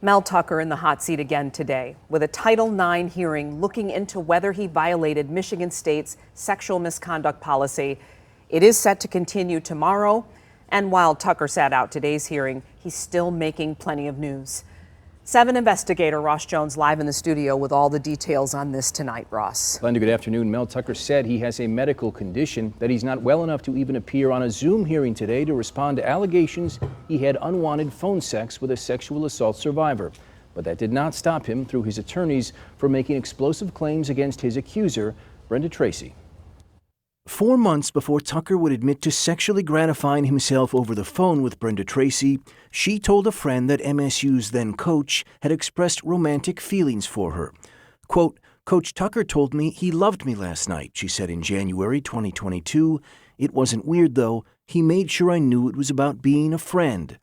Mel Tucker in the hot seat again today with a Title IX hearing looking into whether he violated Michigan State's sexual misconduct policy. It is set to continue tomorrow, and while Tucker sat out today's hearing, he's still making plenty of news. 7 investigator Ross Jones live in the studio with all the details on this tonight. Ross. Glenda, good afternoon. Mel Tucker said he has a medical condition, that he's not well enough to even appear on a Zoom hearing today to respond to allegations he had unwanted phone sex with a sexual assault survivor. But that did not stop him, through his attorneys, from making explosive claims against his accuser, Brenda Tracy. 4 months before Tucker would admit to sexually gratifying himself over the phone with Brenda Tracy, she told a friend that MSU's then coach had expressed romantic feelings for her. Quote, "Coach Tucker told me he loved me last night," she said in January 2022. "It wasn't weird, though. He made sure I knew it was about being a friend."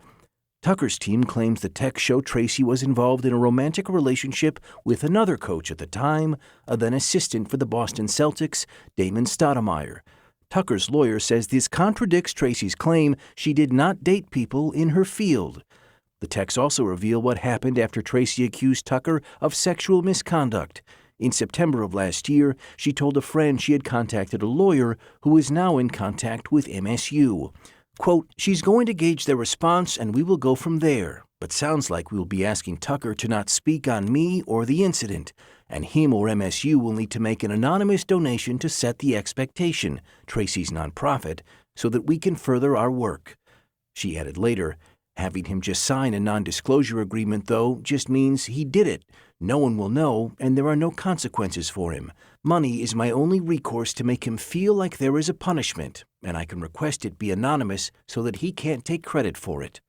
Tucker's team claims the texts show Tracy was involved in a romantic relationship with another coach at the time, a then assistant for the Boston Celtics, Damon Stoudemire. Tucker's lawyer says this contradicts Tracy's claim she did not date people in her field. The texts also reveal what happened after Tracy accused Tucker of sexual misconduct. In September of last year, she told a friend she had contacted a lawyer who is now in contact with MSU. Quote, "She's going to gauge their response and we will go from there. But sounds like we will be asking Tucker to not speak on me or the incident, and him or MSU will need to make an anonymous donation to set the expectation," Tracy's nonprofit, "so that we can further our work." She added later, "Having him just sign a non-disclosure agreement, though, just means he did it. No one will know, and there are no consequences for him. Money is my only recourse to make him feel like there is a punishment, and I can request it be anonymous so that he can't take credit for it."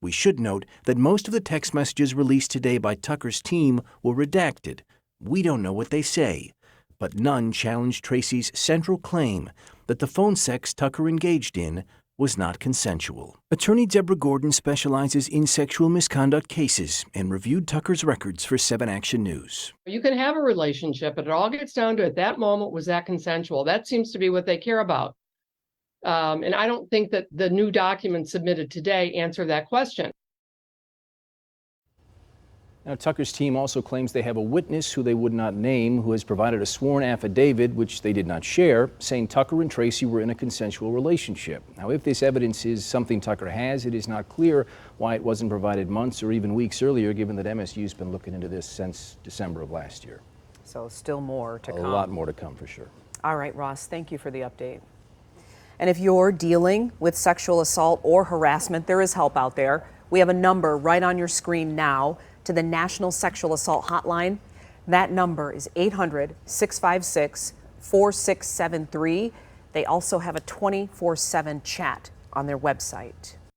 We should note that most of the text messages released today by Tucker's team were redacted. We don't know what they say. But none challenged Tracy's central claim that the phone sex Tucker engaged in was not consensual. Attorney Deborah Gordon specializes in sexual misconduct cases and reviewed Tucker's records for 7 Action News. You can have a relationship, but it all gets down to, at that moment, was that consensual? That seems to be what they care about. And I don't think that the new documents submitted today answer that question. Now, Tucker's team also claims they have a witness who they would not name, who has provided a sworn affidavit, which they did not share, saying Tucker and Tracy were in a consensual relationship. Now, if this evidence is something Tucker has, it is not clear why it wasn't provided months or even weeks earlier, given that MSU's been looking into this since December of last year. So still more to come. A lot more to come, for sure. All right, Ross, thank you for the update. And if you're dealing with sexual assault or harassment, there is help out there. We have a number right on your screen now to the National Sexual Assault Hotline. That number is 800-656-4673. They also have a 24/7 chat on their website.